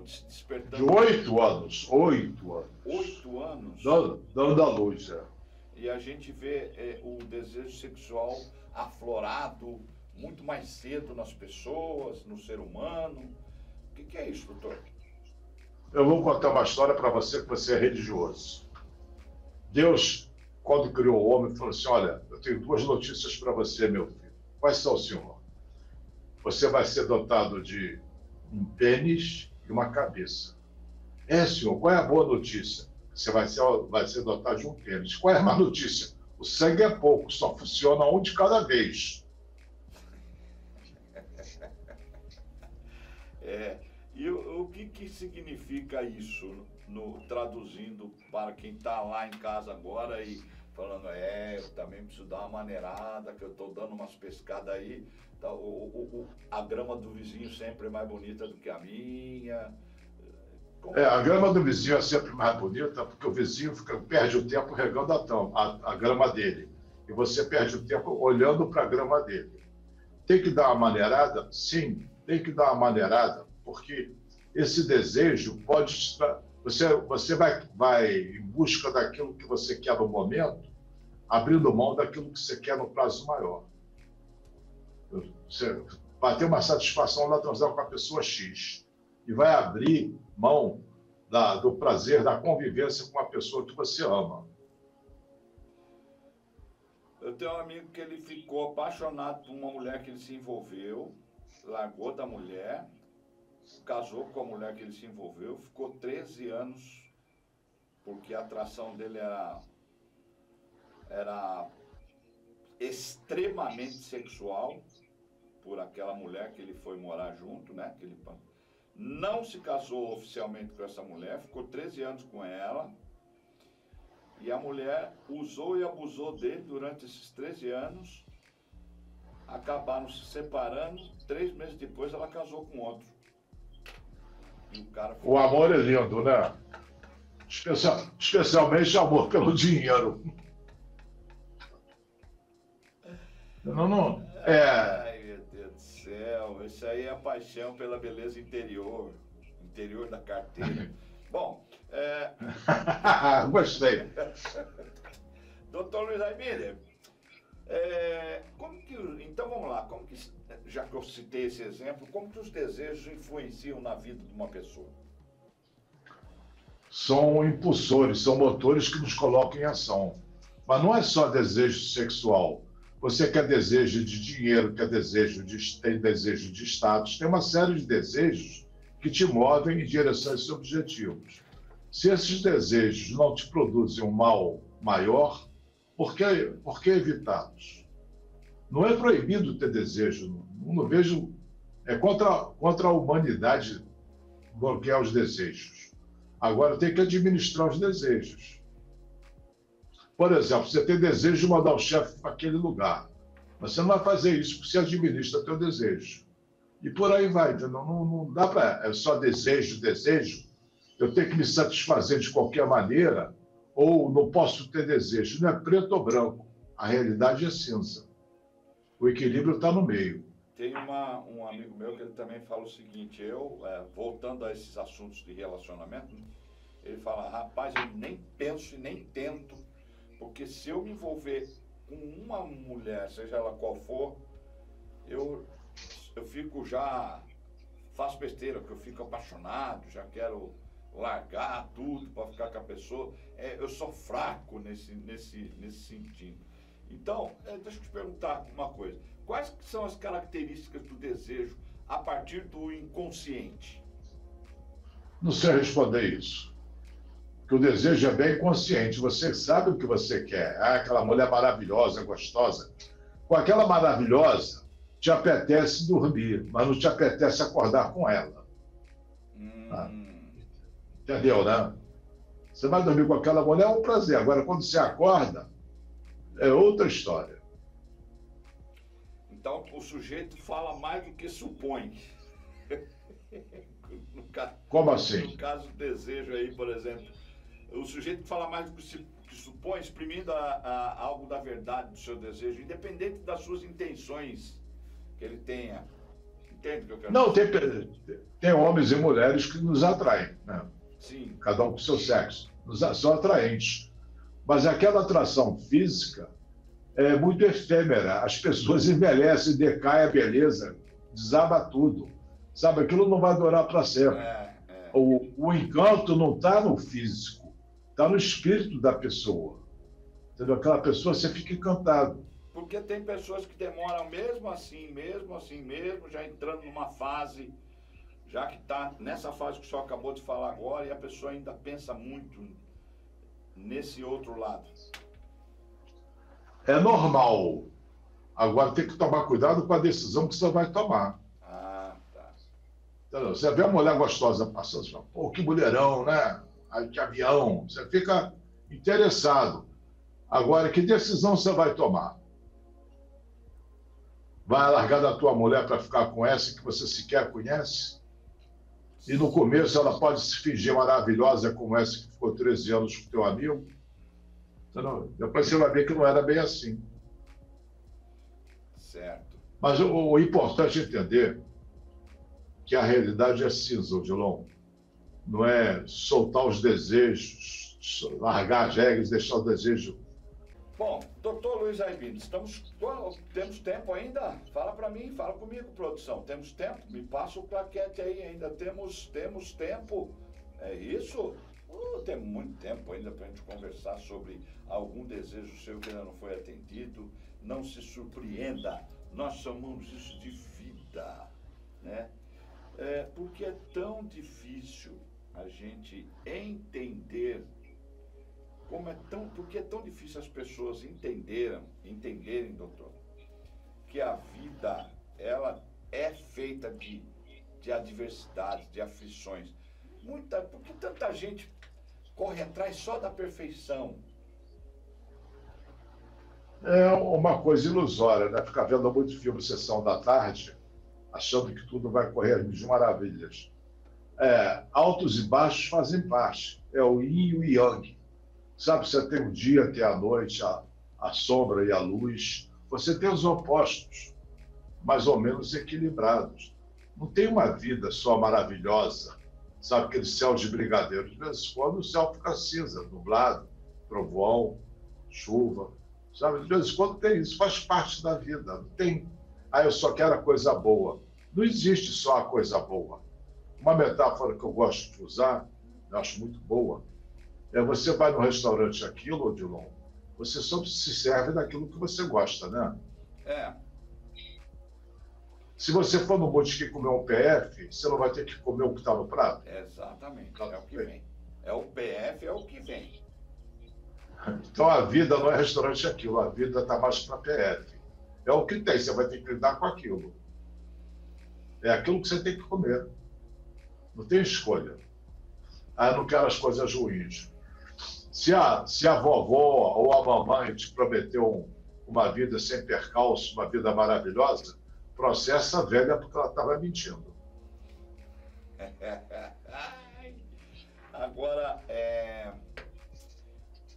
se De despertando. 8 anos, 8 anos. 8 anos. Dando à luz, E a gente vê o desejo sexual aflorado muito mais cedo nas pessoas, no ser humano. O que é isso, doutor? Eu vou contar uma história para você que você é religioso. Deus, quando criou o homem, falou assim, olha, eu tenho 2 notícias para você, meu filho. Quais são, senhor? Você vai ser dotado de um pênis e uma cabeça. Senhor, qual é a boa notícia? Você vai ser dotado de um pênis. Qual é a má notícia? O sangue é pouco, só funciona um de cada vez. E o que significa isso, traduzindo para quem está lá em casa agora e falando, eu também preciso dar uma maneirada, que eu estou dando umas pescadas aí, tá, a grama do vizinho sempre é mais bonita do que a minha. A grama do vizinho é sempre mais bonita porque o vizinho perde o tempo regando a grama dele. E você perde o tempo olhando para a grama dele. Tem que dar uma maneirada? Sim, tem que dar uma maneirada, porque esse desejo pode... Você vai em busca daquilo que você quer no momento, abrindo mão daquilo que você quer no prazo maior. Você vai ter uma satisfação lá transar com a pessoa X e vai abrir mão do prazer, da convivência com a pessoa que você ama. Eu tenho um amigo que ele ficou apaixonado por uma mulher que ele se envolveu, largou da mulher, casou com a mulher que ele se envolveu, ficou 13 anos, porque a atração dele era extremamente sexual por aquela mulher que ele foi morar junto, né? Que ele não se casou oficialmente com essa mulher, ficou 13 anos com ela, e a mulher usou e abusou dele durante esses 13 anos, acabaram se separando, 3 meses depois ela casou com outro. E o amor é lindo, né? Especialmente amor pelo dinheiro. Ai, meu Deus do céu, isso aí é a paixão pela beleza interior da carteira. Bom, gostei. Doutor Luiz Aimee, então vamos lá, já que eu citei esse exemplo, como que os desejos influenciam na vida de uma pessoa? São impulsores, são motores que nos colocam em ação. Mas não é só desejo sexual. Você quer desejo de dinheiro, tem desejo de status, tem uma série de desejos que te movem em direção a esses objetivos. Se esses desejos não te produzem um mal maior, por que evitá-los? Não é proibido ter desejo, não vejo... É contra a humanidade bloquear os desejos. Agora tem que administrar os desejos. Por exemplo, você tem desejo de mandar o chefe para aquele lugar. Mas você não vai fazer isso porque você administra teu desejo. E por aí vai. Não dá para... É só desejo. Eu tenho que me satisfazer de qualquer maneira ou não posso ter desejo. Não é preto ou branco. A realidade é cinza. O equilíbrio está no meio. Tem um amigo meu que ele também fala o seguinte, voltando a esses assuntos de relacionamento, ele fala, rapaz, eu nem penso e nem tento, porque se eu me envolver com uma mulher, seja ela qual for, eu fico faço besteira, porque eu fico apaixonado, já quero largar tudo para ficar com a pessoa, eu sou fraco nesse sentido. Então, deixa eu te perguntar uma coisa, quais são as características do desejo a partir do inconsciente? Não sei responder isso. Que o desejo é bem consciente. Você sabe o que você quer. Aquela mulher maravilhosa, gostosa. Com aquela maravilhosa, te apetece dormir, mas não te apetece acordar com ela. Entendeu, né? Você vai dormir com aquela mulher, é um prazer. Agora, quando você acorda, é outra história. Então, o sujeito fala mais do que supõe. Como assim? No caso do desejo aí, por exemplo, o sujeito fala mais do que supõe, exprimindo algo da verdade do seu desejo, independente das suas intenções que ele tenha. entende o que eu quero Não, dizer? tem homens e mulheres que nos atraem, né? Sim. Cada um com seu sexo. São atraentes. Mas aquela atração física é muito efêmera. As pessoas envelhecem, decai a beleza, desaba tudo. Sabe, aquilo não vai durar para sempre. O encanto não está no físico, está no espírito da pessoa. Entendeu? Aquela pessoa, você fica encantado. Porque tem pessoas que demoram mesmo, já entrando numa fase, já que está nessa fase que o senhor acabou de falar agora, e a pessoa ainda pensa muito nesse outro lado. É normal. Agora tem que tomar cuidado com a decisão que você vai tomar. Ah, tá. Entendeu? Você vê a mulher gostosa passando, você fala, pô, que mulherão, né? Aí, que avião. Você fica interessado. Agora, que decisão você vai tomar? Vai largar da tua mulher para ficar com essa que você sequer conhece? E no começo ela pode se fingir maravilhosa como essa que ficou 13 anos com teu amigo? Entendeu? Depois você vai ver que não era bem assim. Certo. Mas o importante é entender que a realidade é cinza, Odilon. Não é soltar os desejos, largar as regras, deixar o desejo. Bom, doutor Luiz Aibino, temos tempo ainda? Fala para mim, fala comigo, produção. Temos tempo? Me passa o claquete aí, ainda temos tempo. É isso? Tem muito tempo ainda para a gente conversar sobre algum desejo seu que ainda não foi atendido. Não se surpreenda, nós chamamos isso de vida, né? Porque é tão difícil a gente entender porque é tão difícil as pessoas entenderem, doutor, que a vida, ela é feita de adversidades, de aflições. Porque tanta gente corre atrás só da perfeição. É uma coisa ilusória, né? Ficar vendo muito filme Sessão da Tarde, achando que tudo vai correr de maravilhas. Altos e baixos fazem parte. É o yin e o yang. Sabe, você tem o dia, tem a noite, a sombra e a luz. Você tem os opostos, mais ou menos equilibrados. Não tem uma vida só maravilhosa, sabe, aquele céu de brigadeiro. De vez em quando o céu fica cinza, nublado, trovão, chuva. Sabe, de vez em quando tem isso, faz parte da vida. Não tem, eu só quero a coisa boa. Não existe só a coisa boa. Uma metáfora que eu gosto de usar, eu acho muito boa, você vai no restaurante aquilo, Odilon, você só se serve daquilo que você gosta, né? Se você for no botequim comer um PF, você não vai ter que comer o que está no prato? Exatamente, é o que vem. É o PF, é o que vem. Então a vida não é restaurante aquilo, a vida está mais para PF. É o que tem, você vai ter que lidar com aquilo. É aquilo que você tem que comer. Não tem escolha. Eu não quero as coisas ruins. Se a vovó ou a mamãe te prometeu uma vida sem percalço, uma vida maravilhosa, processa a velha porque ela estava mentindo. Agora,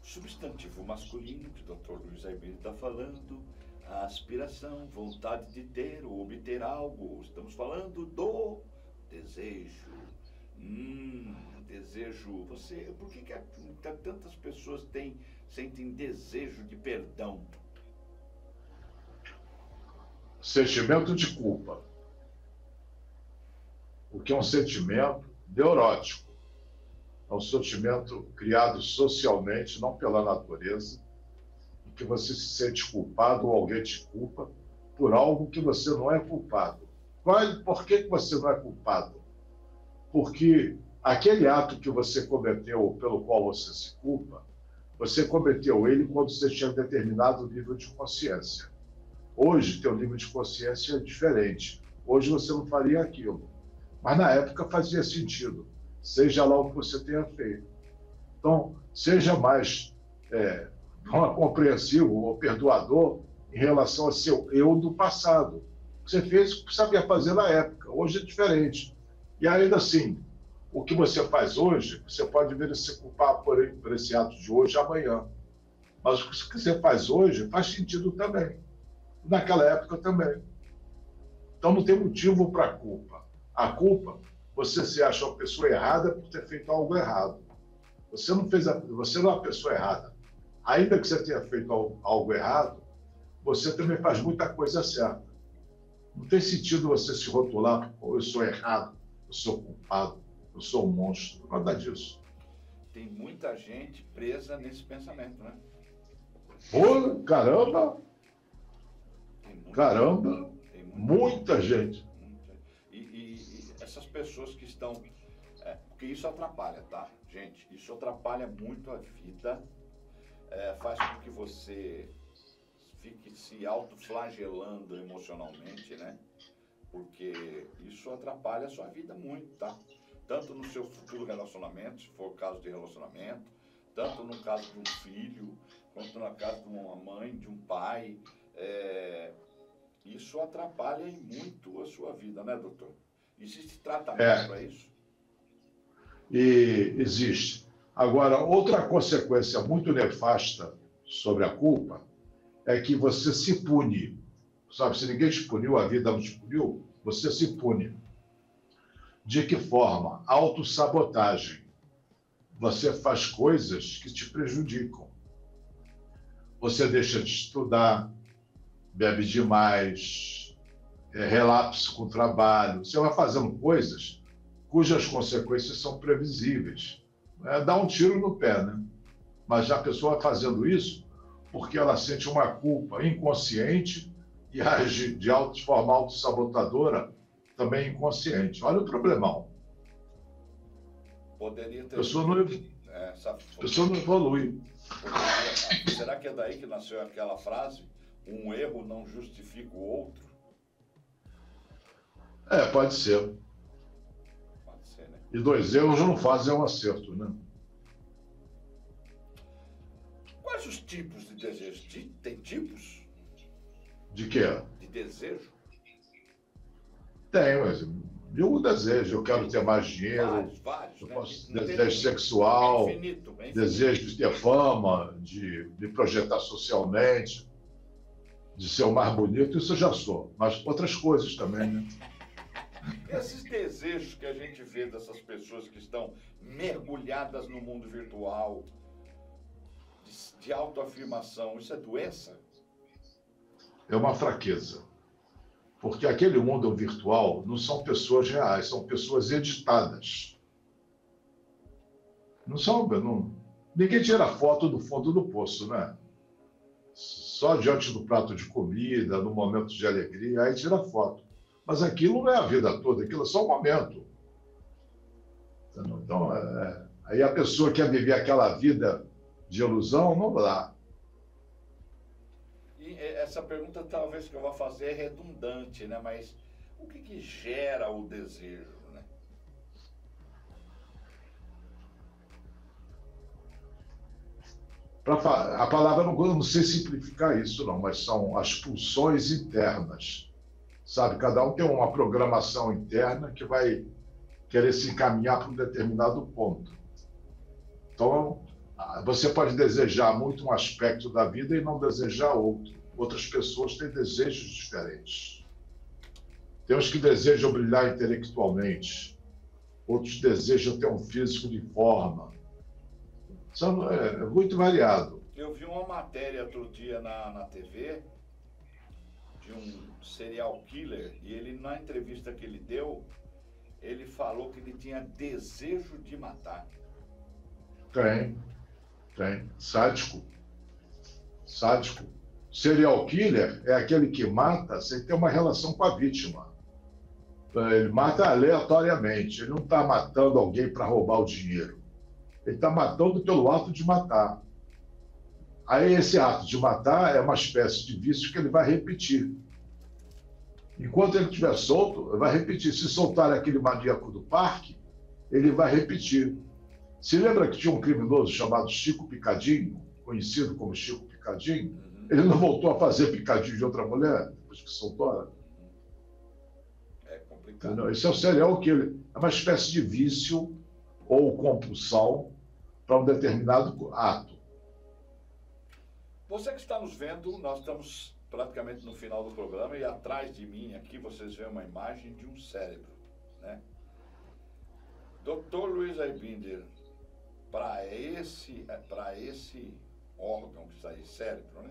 substantivo masculino que o Dr. Luiz Aibino está falando, a aspiração, vontade de ter ou obter algo. Estamos falando do desejo. Desejo. Por que tantas pessoas sentem desejo de perdão? Sentimento de culpa. O que é um sentimento neurótico. É um sentimento criado socialmente, não pela natureza, em que você se sente culpado ou alguém te culpa por algo que você não é culpado. Por que você não é culpado? Porque aquele ato que você cometeu, pelo qual você se culpa, você cometeu ele quando você tinha determinado nível de consciência. Hoje, teu nível de consciência é diferente. Hoje você não faria aquilo. Mas na época fazia sentido, seja lá o que você tenha feito. Então, seja mais compreensivo ou perdoador em relação ao seu eu do passado. Você fez o que sabia fazer na época, hoje é diferente. E ainda assim, o que você faz hoje, você pode vir a se culpar por esse ato de hoje e amanhã. Mas o que você faz hoje faz sentido também. Naquela época também. Então não tem motivo para a culpa. A culpa, você se acha uma pessoa errada por ter feito algo errado. Você não é uma pessoa errada. Ainda que você tenha feito algo errado, você também faz muita coisa certa. Não tem sentido você se rotular, eu sou errado, eu sou culpado, eu sou um monstro, nada disso. Tem muita gente presa nesse pensamento, né? Pô, caramba! Caramba! Tem Muita gente. E essas pessoas que estão... porque isso atrapalha, tá, gente? Isso atrapalha muito a vida, faz com que você fique se autoflagelando emocionalmente, né? Porque isso atrapalha a sua vida muito, tá? Tanto no seu futuro relacionamento, se for o caso de relacionamento, tanto no caso de um filho, quanto no caso de uma mãe, de um pai. Isso atrapalha muito a sua vida, né, doutor? Existe tratamento para isso? E existe. Agora, outra consequência muito nefasta sobre a culpa é que você se pune. Sabe, se ninguém te puniu, a vida não te puniu, você se pune. De que forma? Autossabotagem. Você faz coisas que te prejudicam. Você deixa de estudar, bebe demais, relapso com o trabalho. Você vai fazendo coisas cujas consequências são previsíveis. Dá um tiro no pé, né? Mas a pessoa vai fazendo isso porque ela sente uma culpa inconsciente e age de forma autossabotadora também inconsciente. Olha o problemão. Poderia ter... A pessoa não evolui. Será que é daí que nasceu aquela frase? Um erro não justifica o outro? Pode ser. Pode ser, né? E 2 erros não fazem um acerto, né? Quais os tipos de desejo? Tem tipos? De quê? De desejo? Tem, mas eu desejo, eu quero ter mais dinheiro, vários, eu né? posso, desejo sexual, é infinito. desejo de ter fama, de me projetar socialmente, de ser o mais bonito, isso eu já sou. Mas outras coisas também, né? Esses desejos que a gente vê dessas pessoas que estão mergulhadas no mundo virtual, de autoafirmação, isso é doença? É uma fraqueza. Porque aquele mundo virtual não são pessoas reais, são pessoas editadas. Ninguém tira foto do fundo do poço, né? Só diante do prato de comida, no momento de alegria, aí tira foto. Mas aquilo não é a vida toda, aquilo é só um momento. Então, aí a pessoa quer viver aquela vida de ilusão, não dá. E essa pergunta, talvez, que eu vou fazer é redundante, né? Mas o que gera o desejo, né? A palavra, não sei simplificar isso, não, mas são as pulsões internas. Sabe, cada um tem uma programação interna que vai querer se encaminhar para um determinado ponto. Então, você pode desejar muito um aspecto da vida e não desejar outro. Outras pessoas têm desejos diferentes. Tem uns que desejam brilhar intelectualmente, outros desejam ter um físico de forma. É muito variado. Eu vi uma matéria outro dia na TV de um serial killer e ele, na entrevista que ele deu, ele falou que ele tinha desejo de matar. Tem. Sádico. Serial killer é aquele que mata sem ter uma relação com a vítima. Ele mata aleatoriamente. Ele não está matando alguém para roubar o dinheiro. Ele está matando pelo ato de matar. Aí esse ato de matar é uma espécie de vício que ele vai repetir. Enquanto ele estiver solto, ele vai repetir. Se soltar aquele maníaco do parque, ele vai repetir. Se lembra que tinha um criminoso chamado Chico Picadinho, conhecido como Chico Picadinho? Ele não voltou a fazer picadinho de outra mulher depois que soltou? É complicado. Não, esse é o serial killer. É uma espécie de vício ou compulsão para um determinado ato. Você que está nos vendo, nós estamos praticamente no final do programa, e atrás de mim aqui vocês veem uma imagem de um cérebro, né? Dr. Luiz Aibinder, para esse órgão que está aí, cérebro,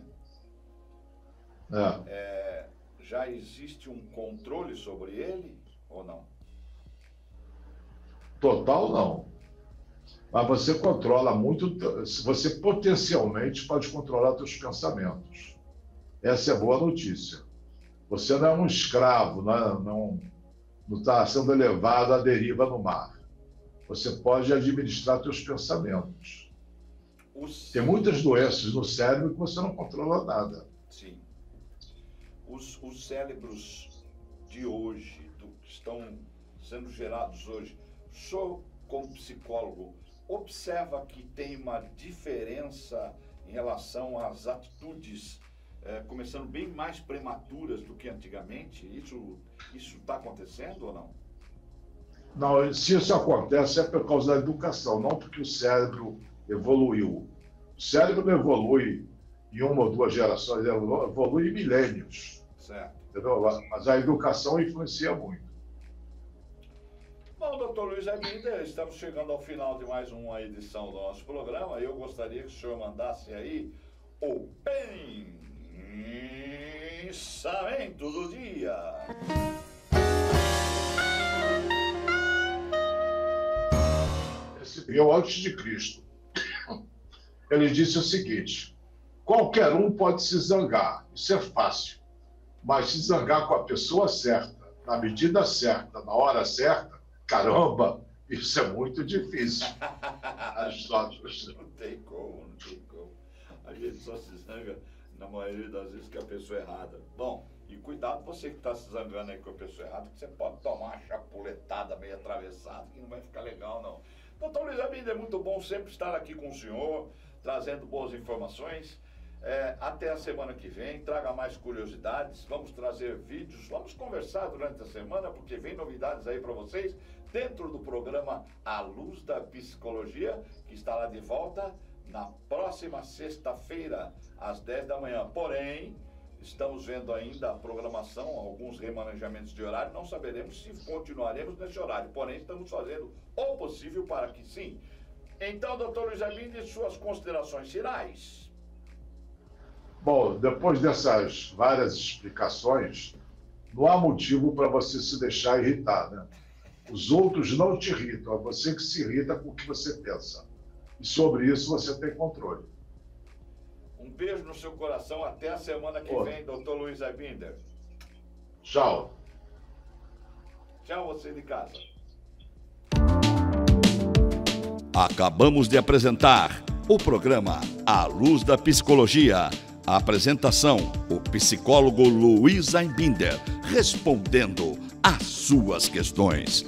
né? Já existe um controle sobre ele ou não? Total não. Mas você controla muito, você potencialmente pode controlar seus pensamentos. Essa é a boa notícia. Você não é um escravo, não está sendo levado à deriva no mar. Você pode administrar seus pensamentos. Tem muitas doenças no cérebro que você não controla nada. Sim. Os cérebros de hoje, que estão sendo gerados hoje, o senhor, como psicólogo, observa que tem uma diferença em relação às atitudes, começando bem mais prematuras do que antigamente? Isso está acontecendo ou não? Não, se isso acontece é por causa da educação, não porque o cérebro evoluiu. O cérebro não evolui em uma ou duas gerações, ele evolui em milênios. Certo. Entendeu? Mas a educação influencia muito. Bom, doutor Luiz Aibinder, estamos chegando ao final de mais uma edição do nosso programa. Eu gostaria que o senhor mandasse aí o pensamento do dia. Esse veio antes de Cristo. Ele disse o seguinte: qualquer um pode se zangar, isso é fácil, mas se zangar com a pessoa certa, na medida certa, na hora certa, caramba, isso é muito difícil. Não tem como. A gente só se zanga, na maioria das vezes, com a pessoa errada. Bom, e cuidado você que está se zangando aí com a pessoa errada, que você pode tomar uma chapuletada meio atravessada, que não vai ficar legal, não. Doutor Luiz Aibinder, é muito bom sempre estar aqui com o senhor, trazendo boas informações. Até a semana que vem, traga mais curiosidades, vamos trazer vídeos, vamos conversar durante a semana, porque vem novidades aí para vocês, dentro do programa A Luz da Psicologia, que estará de volta na próxima sexta-feira, às 10 da manhã. Porém, estamos vendo ainda a programação, alguns remanejamentos de horário, não saberemos se continuaremos nesse horário, porém estamos fazendo o possível para que sim. Então, doutor Luiz Aibinder, suas considerações finais. Bom, depois dessas várias explicações, não há motivo para você se deixar irritar, né? Os outros não te irritam, é você que se irrita com o que você pensa. E sobre isso você tem controle. Um beijo no seu coração, até a semana que vem, doutor Luiz Aibinder. Tchau. Tchau, você de casa. Acabamos de apresentar o programa A Luz da Psicologia. A apresentação, o psicólogo Luiz Aibinder, respondendo às suas questões.